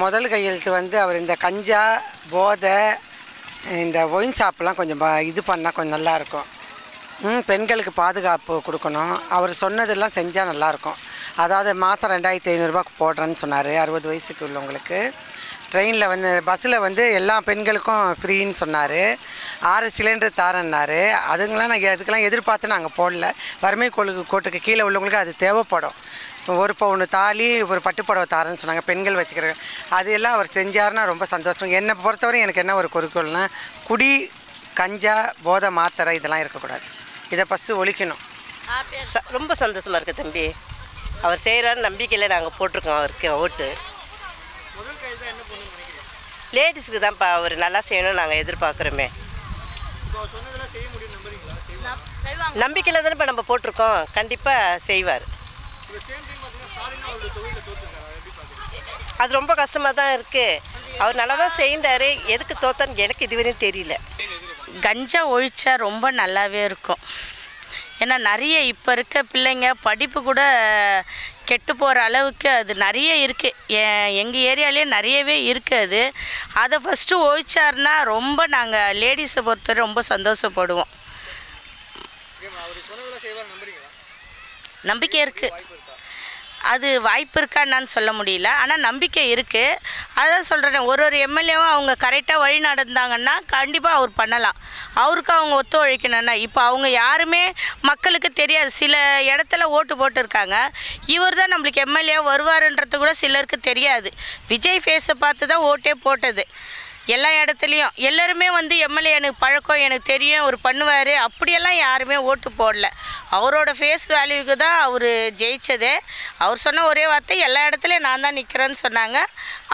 முதல் கையெழுத்து வந்து அவர் இந்த கஞ்சா போதை இந்த ஒயின் ஷாப்லாம் கொஞ்சம் இது பண்ணால் கொஞ்சம் நல்லாயிருக்கும். பெண்களுக்கு பாதுகாப்பு கொடுக்கணும். அவர் சொன்னதெல்லாம் செஞ்சால் நல்லாயிருக்கும். அதாவது மாதம் 2500 போடுறேன்னு சொன்னார் 60 வயசுக்கு உள்ளவங்களுக்கு. ட்ரெயினில் வந்து பஸ்ஸில் வந்து எல்லா பெண்களுக்கும் ஃப்ரீன்னு சொன்னார். 6 சிலிண்டர் தாரன்னார். அதுங்களாம் நான் அதுக்கெல்லாம் எதிர்பார்த்து நாங்கள் போடல. வறுமை கோட்டுக்கு கீழே உள்ளவங்களுக்கு அது தேவைப்படும். ஒரு பவுன் தாலி ஒரு பட்டுப்புடவை தாரன்னு சொன்னாங்க பெண்கள் வச்சுக்கிற. அது எல்லாம் அவர் செஞ்சார்னா ரொம்ப சந்தோஷம். என்னை பொறுத்தவரை எனக்கு என்ன ஒரு குறிக்கோள்னா, குடி கஞ்சா போதை மாத்திரை இதெல்லாம் இருக்கக்கூடாது. இதை ஃபஸ்ட்டு ஒழிக்கணும். ரொம்ப சந்தோஷமாக இருக்குது தம்பி. அவர் செய்கிறாரு நம்பிக்கையில் நாங்கள் போட்டிருக்கோம் அவருக்கு ஓட்டு. லேடிஸுக்கு தான்ப்பா அவர் நல்லா செய்யணும்னு நாங்கள் எதிர்பார்க்குறோமே. நம்பிக்கையில் தானேப்பா நம்ம போட்டிருக்கோம். கண்டிப்பாக செய்வார். அது ரொம்ப கஷ்டமாக தான் இருக்குது. அவர் நல்லா தான் செய்கிறாரு. எதுக்கு தோத்தான்னு எனக்கு இதுவரையும் தெரியல. கஞ்சா ஒழிச்சா ரொம்ப நல்லாவே இருக்கும். ஏன்னா நிறைய இப்போ இருக்க பிள்ளைங்க படிப்பு கூட கெட்டு போகிற அளவுக்கு அது நிறைய இருக்குது. எங்கள் ஏரியாலே நிறையவே இருக்குது. அதை ஃபஸ்ட்டு ஒழிச்சாருன்னா ரொம்ப நாங்கள் லேடிஸை பொறுத்தவரை ரொம்ப சந்தோஷப்படுவோம். நம்பிக்கை இருக்குது. அது வாய்ப்பு இருக்கான்னு சொல்ல முடியல, ஆனால் நம்பிக்கை இருக்குது. அதான் சொல்கிறேன், ஒரு எம்எல்ஏவும் அவங்க கரெக்டாக வழி நடந்தாங்கன்னா கண்டிப்பாக அவர் பண்ணலாம். அவருக்கு அவங்க ஒத்துழைக்கணும்னா இப்போ அவங்க யாருமே மக்களுக்கு தெரியாது. சில இடத்துல ஓட்டு போட்டிருக்காங்க. இவர் தான் நம்மளுக்கு எம்எல்ஏ வருவாருன்றது கூட சிலருக்கு தெரியாது. விஜய் ஃபேஸை பார்த்து தான் ஓட்டே போட்டது. எல்லா இடத்துலையும் எல்லாருமே வந்து எம்எல்ஏ எனக்கு பழக்கம், எனக்கு தெரியும், அவர் பண்ணுவார், அப்படியெல்லாம் யாருமே ஓட்டு போடல. அவரோட ஃபேஸ் வேல்யூக்கு தான் அவர் ஜெயித்ததே. அவர் சொன்ன ஒரே வார்த்தை, எல்லா இடத்துலையும் நான் தான் நிற்கிறேன்னு சொன்னாங்க.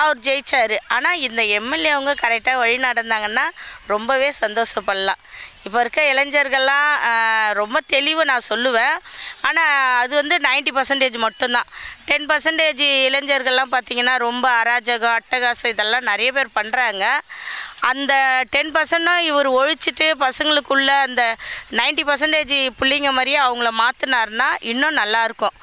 அவர் ஜெயித்தார். ஆனால் இந்த எம்எல்ஏ அவங்க கரெக்டாக வழி நடந்தாங்கன்னா ரொம்பவே சந்தோஷப்படலாம். இப்போ இருக்க இளைஞர்கள்லாம் ரொம்ப தெளிவு நான் சொல்லுவேன். ஆனால் அது வந்து 90% மட்டும்தான். 10% இளைஞர்கள்லாம் பார்த்திங்கன்னா ரொம்ப அராஜகம் அட்டகாசம் இதெல்லாம் நிறைய பேர் பண்ணுறாங்க. அந்த 10% இவர் ஒழிச்சிட்டு பசங்களுக்குள்ள அந்த 90% பிள்ளைங்க மாதிரியே அவங்கள மாற்றினார்னா இன்னும் நல்லாயிருக்கும்.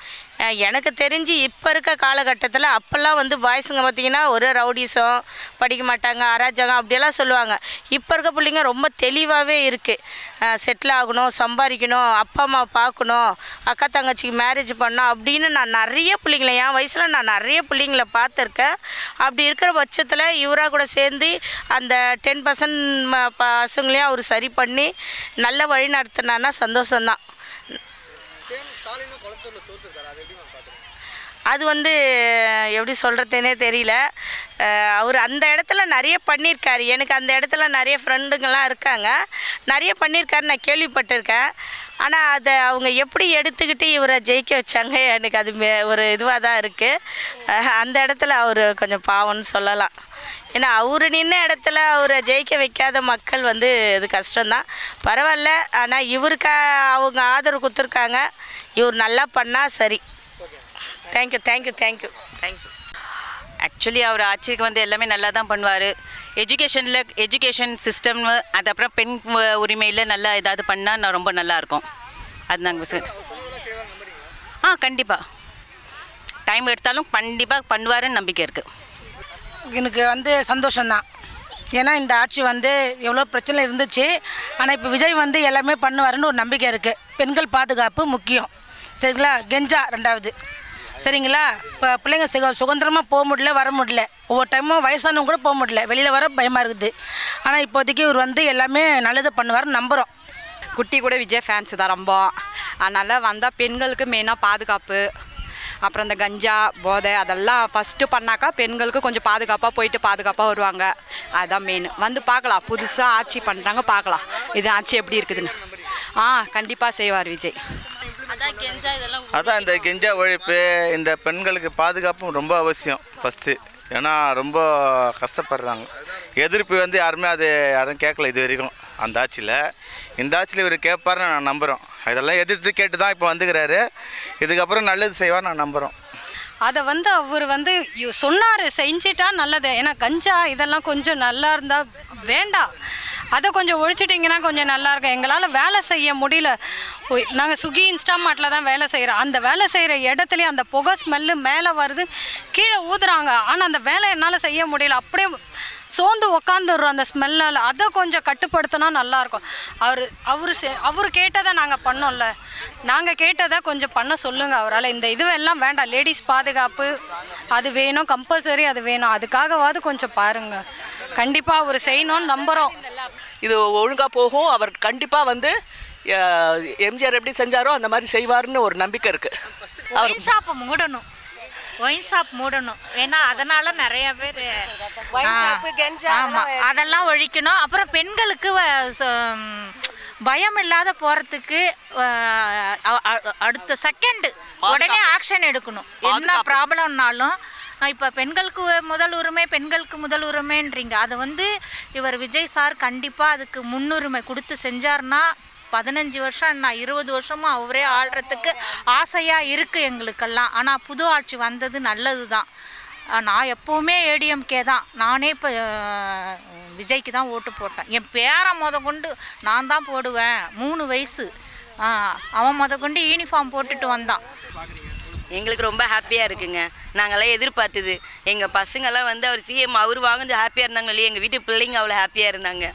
எனக்கு தெரிஞ்சு இப்போ இருக்க காலகட்டத்தில் அப்போல்லாம் வந்து பாய்ஸுங்க பார்த்திங்கன்னா ஒரு ரவுடிசம், படிக்க மாட்டாங்க, அராஜகம் அப்படியெல்லாம் சொல்லுவாங்க. இப்போ இருக்க பிள்ளைங்க ரொம்ப தெளிவாகவே இருக்குது. செட்டில் ஆகணும், சம்பாதிக்கணும், அப்பா அம்மா பார்க்கணும், அக்கா தங்கச்சிக்கு மேரேஜ் பண்ணணும் அப்படின்னு நான் நிறைய பிள்ளைங்கள என் வயசில் நான் நிறைய பிள்ளைங்கள பார்த்துருக்கேன். அப்படி இருக்கிற பட்சத்தில் இவராக கூட சேர்ந்து அந்த 10% பசங்களையும் அவர் சரி பண்ணி நல்ல வழி நடத்தினான்னா சந்தோஷம்தான். அது வந்து எப்படி சொல்கிறதுனே தெரியல. அவர் அந்த இடத்துல நிறைய பண்ணியிருக்காரு. எனக்கு அந்த இடத்துல நிறைய ஃப்ரெண்டுங்கள்லாம் இருக்காங்க, நிறைய பண்ணியிருக்காரு, நான் கேள்விப்பட்டிருக்கேன். ஆனால் அதை அவங்க எப்படி எடுத்துக்கிட்டு இவரை ஜெயிக்க வச்சாங்க எனக்கு அது ஒரு இதுவாக தான் இருக்குது. அந்த இடத்துல அவர் கொஞ்சம் பாவம்னு சொல்லலாம். ஏன்னா அவர் நின்ன இடத்துல அவரை ஜெயிக்க வைக்காத மக்கள் வந்து இது கஷ்டம்தான். பரவாயில்ல, ஆனால் இவருக்கு அவங்க ஆதரவு கொடுத்துருக்காங்க. இவர் நல்லா பண்ணால் சரி. Thank you thank you thank you thank you. Actually அவர் ஆட்சிக்கு வந்து எல்லாமே நல்லா தான் பண்ணுவார். எஜுகேஷன் சிஸ்டம், அது அப்புறம் பெண் உரிமையில் நல்லா ஏதாவது பண்ணால் நான் ரொம்ப நல்லாயிருக்கும். அது நாங்கள் கண்டிப்பாக டைம் எடுத்தாலும் கண்டிப்பாக பண்ணுவாருன்னு நம்பிக்கை இருக்குது. எனக்கு வந்து சந்தோஷம்தான். ஏன்னா இந்த ஆட்சி வந்து எவ்வளோ பிரச்சனை இருந்துச்சு, ஆனால் இப்போ விஜய் வந்து எல்லாமே பண்ணுவாருன்னு ஒரு நம்பிக்கை இருக்குது. பெண்கள் பாதுகாப்பு முக்கியம், சரிங்களா? கெஞ்சா 2வது, சரிங்களா? இப்போ பிள்ளைங்க சுதந்திரமாக போக முடியல, வர முடியல. ஒவ்வொரு டைமும் வயசானவங்க கூட போக முடியல, வெளியில் வர பயமாக இருக்குது. ஆனால் இப்போதைக்கு இவர் வந்து எல்லாமே நல்லது பண்ணுவார்னு நம்புகிறோம். குட்டி கூட விஜய் ஃபேன்ஸு தான் ரொம்ப. அதனால் வந்தால் பெண்களுக்கு மெயினாக பாதுகாப்பு, அப்புறம் இந்த கஞ்சா போதை அதெல்லாம் ஃபஸ்ட்டு பண்ணாக்கா பெண்களுக்கு கொஞ்சம் பாதுகாப்பாக போயிட்டு பாதுகாப்பாக வருவாங்க. அதுதான் மெயின். வந்து பார்க்கலாம், புதுசாக ஆட்சி பண்ணுறாங்க, பார்க்கலாம் இது ஆட்சி எப்படி இருக்குதுன்னு. கண்டிப்பாக செய்வார் விஜய். அதான் இந்த கெஞ்சா ஒழிப்பு, இந்த பெண்களுக்கு பாதுகாப்பும் ரொம்ப அவசியம் ஃபஸ்ட்டு. ஏன்னா ரொம்ப கஷ்டப்படுறாங்க. எதிர்ப்பு வந்து யாருமே யாரும் கேட்கல இது வரைக்கும் அந்த ஆட்சியில். இந்த ஆட்சியில் இவர் கேட்பாருன்னு நான் நம்புகிறோம். இதெல்லாம் எதிர்த்து கேட்டு தான் இப்போ வந்துக்கிறாரு. இதுக்கப்புறம் நல்லது செய்வார் நான் நம்புகிறோம். அதை வந்து அவர் வந்து சொன்னார், செஞ்சிட்டா நல்லது. ஏன்னா கஞ்சா இதெல்லாம் கொஞ்சம் நல்லா இருந்தால் வேண்டாம், அதை கொஞ்சம் ஒழிச்சிட்டிங்கன்னா கொஞ்சம் நல்லாயிருக்கும். எங்களால் வேலை செய்ய முடியல. நாங்கள் ஸ்விக்கி இன்ஸ்டாமார்ட்டில் தான் வேலை செய்கிறோம். அந்த வேலை செய்கிற இடத்துலையும் அந்த புகை ஸ்மெல்லு மேலே வருது, கீழே ஊதுறாங்க. ஆனால் அந்த வேலை என்னால் செய்ய முடியல, அப்படியே சோர்ந்து உக்காந்துடுறோம் அந்த ஸ்மெல்லால். அதை கொஞ்சம் கட்டுப்படுத்தினா நல்லாயிருக்கும். அவர் கேட்டதை நாங்கள் பண்ணோம்ல, நாங்கள் கேட்டதை கொஞ்சம் பண்ண சொல்லுங்கள் அவரால். இந்த இதுவெல்லாம் வேண்டாம், லேடிஸ் பாதுகாப்பு அது வேணும், கம்பல்சரி அது வேணும். அதுக்காகவாவது கொஞ்சம் பாருங்கள். கண்டிப்பாக அவர் செய்யணும்னு நம்புகிறோம். இது ஒழுங்காக போகும். அவர் கண்டிப்பாக வந்து எம்ஜிஆர் எப்படி செஞ்சாரோ அந்த மாதிரி செய்வார்னு ஒரு நம்பிக்கை இருக்குது. ஒயின் ஷாப்பை மூடணும், ஒயின் ஷாப் மூடணும். ஏன்னா அதனால் நிறைய பேர் ஆமாம், அதெல்லாம் ஒழிக்கணும். அப்புறம் பெண்களுக்கு பயம் இல்லாத போகிறதுக்கு அடுத்த செகண்டு உடனே ஆக்ஷன் எடுக்கணும். என்ன ப்ராப்ளம்னாலும் இப்போ பெண்களுக்கு முதல் உரிமைன்றீங்க. அதை வந்து இவர் விஜய் சார் கண்டிப்பாக அதுக்கு முன்னுரிமை கொடுத்து செஞ்சார்னா 15 வருஷம் நான் 20 வருஷமும் அவரே ஆள்றதுக்கு ஆசையாக இருக்குது எங்களுக்கெல்லாம். ஆனால் புது ஆட்சி வந்தது நல்லது தான். நான் எப்போவுமே ஏடிஎம்கே தான். நானே இப்போ விஜய்க்கு தான் ஓட்டு போட்டேன். என் பேரை கொண்டு நான் தான் போடுவேன். 3 வயசு அவன் கொண்டு யூனிஃபார்ம் போட்டுட்டு வந்தான். எங்களுக்கு ரொம்ப ஹாப்பியாக இருக்குங்க. நாங்கள்லாம் எதிர்பார்த்தது. எங்கள் பசங்கள்லாம் வந்து அவர் சிஎம் அவர் வாங்குறது ஹாப்பியாக இருந்தாங்க இல்லையா, எங்கள் வீட்டு பிள்ளைங்க அவ்வளோ ஹாப்பியாக இருந்தாங்க.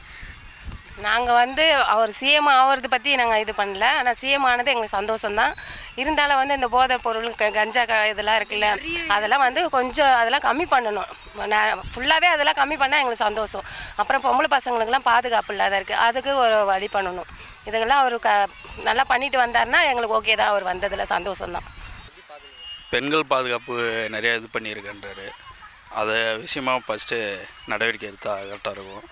நாங்கள் வந்து அவர் சிஎம் ஆகிறது பற்றி நாங்கள் இது பண்ணல. ஆனால் சிஎம் ஆனது எங்களுக்கு சந்தோஷம்தான். இருந்தாலும் வந்து இந்த போதைப் பொருள் கஞ்சா இதெல்லாம் இருக்குல்ல, அதெல்லாம் வந்து கொஞ்சம் அதெல்லாம் கம்மி பண்ணணும். ஃபுல்லாகவே அதெல்லாம் கம்மி பண்ணால் எங்களுக்கு சந்தோஷம். அப்புறம் பொம்பளை பசங்களுக்கெல்லாம் பாதுகாப்பு இல்லாத இருக்குது, அதுக்கு ஒரு வழி பண்ணணும். இதுக்கெல்லாம் அவர் நல்லா பண்ணிட்டு வந்தார்னா எங்களுக்கு ஓகே தான். அவர் வந்ததில் சந்தோஷம்தான். பெண்கள் பாதுகாப்பு நிறையா இது பண்ணியிருக்கன்றாரு. அதை விஷயமாக ஃபஸ்ட்டு நடவடிக்கை எடுத்தால் கரெக்டாக இருக்கும்.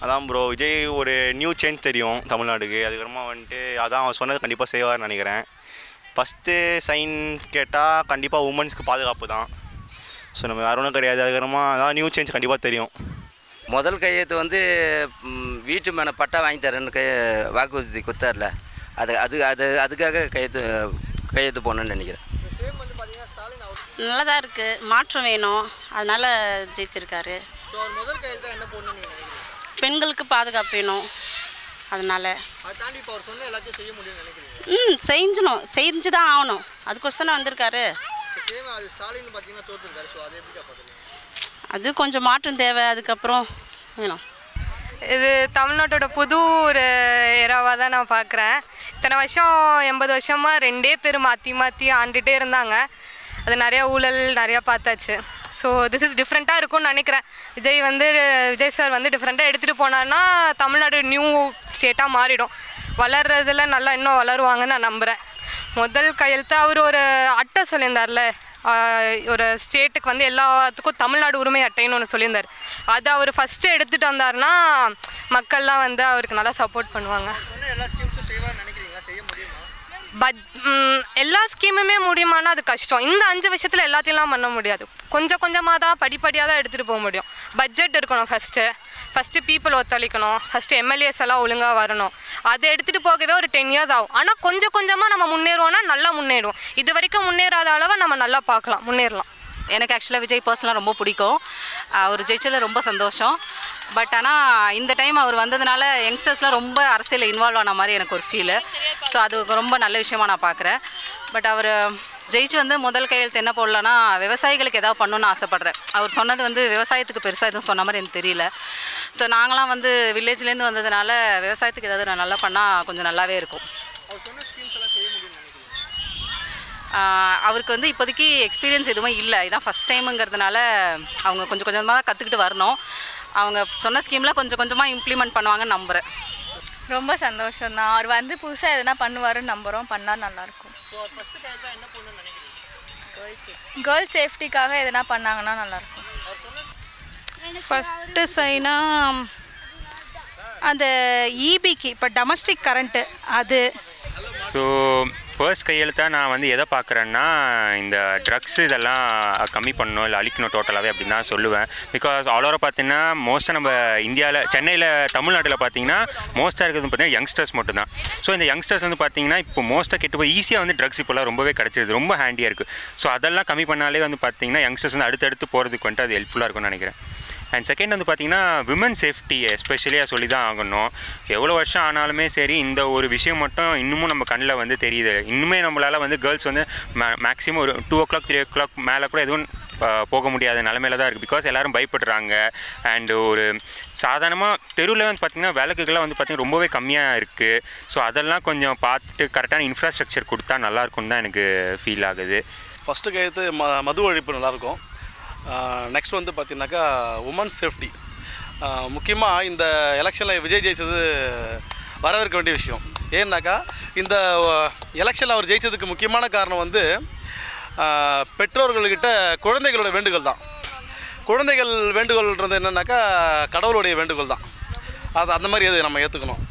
அதான் ப்ரோ, விஜய் ஒரு நியூ சேஞ்ச் தெரியும் தமிழ்நாடுக்கு. அதுக்கப்புறமா வந்துட்டு அதான் அவர் சொன்னது கண்டிப்பாக செய்வார்னு நினைக்கிறேன். ஃபஸ்ட்டு சைன் கேட்டால் கண்டிப்பாக உமன்ஸ்க்கு பாதுகாப்பு தான். ஸோ நம்ம வேறு ஒன்றும் கிடையாது. அதுக்கப்புறமா அதான் நியூ சேஞ்ச் கண்டிப்பாக தெரியும். முதல் கையெழுத்து வந்து வீட்டு மேலே பட்டா வாங்கி தரேன்னு வாக்குறுதி கொடுத்தார்ல, அதுக்காக கையெழுத்து போடணுன்னு நினைக்கிறேன். நல்லா தான் இருக்குது, மாற்றம் வேணும், அதனால் ஜெயிச்சிருக்காரு. பெண்களுக்கு பாதுகாப்பு வேணும், அதனால் செஞ்சு தான் ஆகணும். அதுக்கோசம் தான் வந்திருக்காரு. அது கொஞ்சம் மாற்றம் தேவை. அதுக்கப்புறம் வேணும். இது தமிழ்நாட்டோட புது ஒரு ஏராவாக தான் நான் பார்க்குறேன். இத்தனை வருஷம் 80 வருஷமாக 2 பேர் மாற்றி ஆண்டுகிட்டே இருந்தாங்க. அது நிறையா ஊழல் நிறையா பார்த்தாச்சு. ஸோ திஸ் இஸ் டிஃப்ரெண்ட்டாக இருக்கும்னு நினைக்கிறேன். விஜய் சார் வந்து டிஃப்ரெண்ட்டாக எடுத்துகிட்டு போனார்னா தமிழ்நாடு நியூ ஸ்டேட்டாக மாறிடும். வளர்றதுல நல்லா இன்னும் வளருவாங்கன்னு நான் நம்புகிறேன். முதல் கையெழுத்து அவர் ஒரு அட்டை சொல்லியிருந்தார்ல, ஒரு ஸ்டேட்டுக்கு வந்து எல்லாத்துக்கும் தமிழ்நாடு உரிமை அட்டைன்னு ஒன்று சொல்லியிருந்தார். அதை அவர் ஃபஸ்ட்டு எடுத்துகிட்டு வந்தார்னா மக்கள்லாம் வந்து அவருக்கு நல்லா சப்போர்ட் பண்ணுவாங்க. எல்லா ஸ்கீமுமே முடியுமானா அது கஷ்டம். இந்த 5 வருஷத்தில் எல்லாத்தையும் பண்ண முடியாது. கொஞ்சம் கொஞ்சமாக தான் படிப்படியாக தான் எடுத்துகிட்டு போக முடியும். பட்ஜெட் இருக்கணும் ஃபஸ்ட்டு பீப்புள் ஒத்துழைக்கணும், ஃபஸ்ட்டு எம்எல்ஏஸ் எல்லாம் ஒழுங்காக வரணும். அதை எடுத்துகிட்டு போகவே ஒரு 10 இயர்ஸ் ஆகும். ஆனால் கொஞ்சம் கொஞ்சமாக நம்ம முன்னேறுவோம்னா நல்லா முன்னேறுவோம். இது வரைக்கும் முன்னேறாத அளவை நம்ம நல்லா முன்னேறலாம். எனக்கு ஆக்சுவலாக விஜய் பர்சனலாக ரொம்ப பிடிக்கும். அவர் ஜெயிச்சதில் ரொம்ப சந்தோஷம். பட் ஆனால் இந்த டைம் அவர் வந்ததுனால யங்ஸ்டர்ஸ்லாம் ரொம்ப அரசியலில் இன்வால்வ் ஆன மாதிரி எனக்கு ஒரு ஃபீலு. ஸோ அது ரொம்ப நல்ல விஷயமாக நான் பார்க்குறேன். பட் அவர் ஜெயிச்சு வந்து முதல் கையெழுத்து என்ன போடலான்னா விவசாயிகளுக்கு ஏதாவது பண்ணணுன்னு ஆசைப்பட்றேன். அவர் சொன்னது வந்து விவசாயத்துக்கு பெருசாக எதுவும் சொன்ன மாதிரி எனக்கு தெரியல. ஸோ நாங்களாம் வந்து வில்லேஜ்லேருந்து வந்ததுனால விவசாயத்துக்கு ஏதாவது நான் நல்லா பண்ணால் கொஞ்சம் நல்லாவே இருக்கும். அவருக்கு வந்து இப்போதைக்கு எக்ஸ்பீரியன்ஸ் எதுவும் இல்லை. இதுதான் ஃபஸ்ட் டைமுங்கிறதுனால அவங்க கொஞ்சம் கொஞ்சமாக தான் கற்றுக்கிட்டு வரணும். அவங்க சொன்ன ஸ்கீம்லாம் கொஞ்சம் கொஞ்சமாக இம்ப்ளிமெண்ட் பண்ணுவாங்கன்னு நம்புகிறேன். ரொம்ப சந்தோஷம் தான். அவர் வந்து புதுசாக எதனா பண்ணுவாருன்னு நம்புகிறோம். பண்ணால் நல்லாயிருக்கும். கேர்ள்ஸ் சேஃப்டிக்காக எதனா பண்ணாங்கன்னா நல்லாயிருக்கும். ஃபஸ்ட்டு சைனா அந்த இபிக்கு இப்போ டொமஸ்டிக் கரண்ட்டு அது. ஸோ ஃபர்ஸ்ட் கையெழுத்தாக நான் வந்து எதை பார்க்குறேன்னா இந்த ட்ரக்ஸ் இதெல்லாம் கம்மி பண்ணணும் இல்லை அழிக்கணும் டோட்டலாகவே அப்படின்னு தான் சொல்லுவேன். பிகாஸ் ஆல் ஓவர் பார்த்தீங்கன்னா மோஸ்ட்டாக நம்ம இந்தியாவில் சென்னையில் தமிழ்நாட்டில் பார்த்தீங்கன்னா மோஸ்ட்டாக இருக்கிறது பார்த்தீங்கன்னா யங்ஸ்டர்ஸ் மட்டும்தான். ஸோ இந்த யங்ஸ்டர்ஸ் வந்து பார்த்தீங்கன்னா இப்போ மோஸ்ட்டாக கெட்டு போய் ஈஸியாக வந்து ட்ரக்ஸ் இப்போலாம் ரொம்பவே கிடச்சிருது, ரொம்ப ஹேண்டியாக இருக்குது. ஸோ அதெல்லாம் கம்மி பண்ணாலே வந்து பார்த்தீங்கன்னா யங்ஸ்டர்ஸ் வந்து அடுத்தடுத்து போகிறதுக்கு வந்துட்டு அது ஹெல்ப்ஃபுல்லாக இருக்கும்னு நினைக்கிறேன். அண்ட் செகண்ட் வந்து பார்த்திங்கன்னா விமன் சேஃப்டி எஸ்பெஷலியாக சொல்லி தான் ஆகணும். எவ்வளோ வருஷம் ஆனாலுமே சரி இந்த ஒரு விஷயம் மட்டும் இன்னமும் நம்ம கண்ணில் வந்து தெரியுது. இன்னுமே நம்மளால் வந்து கேர்ள்ஸ் வந்து மேக்ஸிமம் ஒரு 2 o'clock 3 o'clock மேலே கூட எதுவும் போக முடியாத நிலமையில தான் இருக்குது. பிகாஸ் எல்லோரும் பயப்படுறாங்க. அண்டு ஒரு சாதாரணமாக தெருவில் வந்து பார்த்திங்கன்னா விளக்குகள்லாம் வந்து பார்த்திங்கன்னா ரொம்பவே கம்மியாக இருக்குது. ஸோ அதெல்லாம் கொஞ்சம் பார்த்துட்டு கரெக்டான இன்ஃப்ராஸ்ட்ரக்சர் கொடுத்தா நல்லாயிருக்கும்னு தான் எனக்கு ஃபீல் ஆகுது. ஃபஸ்ட்டு கையெழுத்து மது ஒழிப்பு நல்லாயிருக்கும். நெக்ஸ்ட் வந்து பார்த்திங்கனாக்கா உமன்ஸ் சேஃப்டி. முக்கியமாக இந்த எலெக்ஷனில் விஜய் ஜெயிச்சது வரவேற்க வேண்டிய விஷயம். ஏன்னாக்கா இந்த எலெக்ஷனில் அவர் ஜெயித்ததுக்கு முக்கியமான காரணம் வந்து பெற்றோர்கள்கிட்ட குழந்தைகளோட வேண்டுகோள் தான். குழந்தைகள் வேண்டுகோள்ன்றது என்னென்னாக்கா கடவுளுடைய வேண்டுகோள் தான். அது அந்த மாதிரி அது நம்ம ஏற்றுக்கணும்.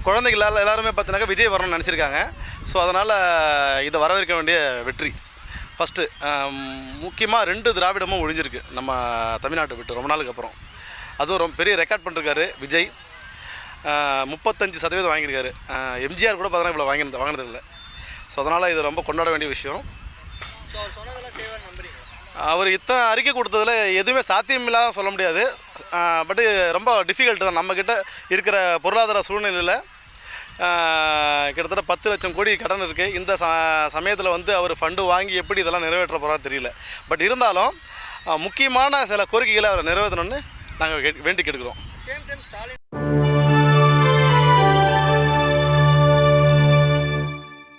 குழந்தைகள் எல்லாருமே பார்த்தினாக்கா விஜய் வரணும்னு நினச்சிருக்காங்க. ஸோ அதனால் இதை வரவேற்க வேண்டிய வெற்றி. ஃபஸ்ட்டு முக்கியமாக 2 திராவிடமும் ஒழிஞ்சிருக்கு நம்ம தமிழ்நாட்டை விட்டு ரொம்ப நாளுக்கு அப்புறம். அதுவும் ரொம்ப பெரிய ரெக்கார்ட் பண்ணிருக்காரு விஜய். 35% வாங்கியிருக்காரு. எம்ஜிஆர் கூட பார்த்தீங்கன்னா இவ்வளோ வாங்கினது இல்லை. ஸோ அதனால் இது ரொம்ப கொண்டாட வேண்டிய விஷயம். அவர் இத்தனை அறிக்கை கொடுத்ததில் எதுவுமே சாத்தியமில்லாத சொல்ல முடியாது. பட்டு ரொம்ப டிஃபிகல்ட்டு தான். நம்மக்கிட்ட இருக்கிற பொருளாதார சூழ்நிலையில் கிட்டத்தட்ட 10 லட்சம் கோடி கடன் இருக்குது. இந்த சமயத்தில் வந்து அவர் ஃபண்டு வாங்கி எப்படி இதெல்லாம் நிறைவேற்ற போகிறான்னு தெரியல. பட் இருந்தாலும் முக்கியமான சில கோரிக்கைகளை அவர் நிறைவேற்றணும்னு நாங்கள் வேண்டி கேட்டுக்கிறோம்.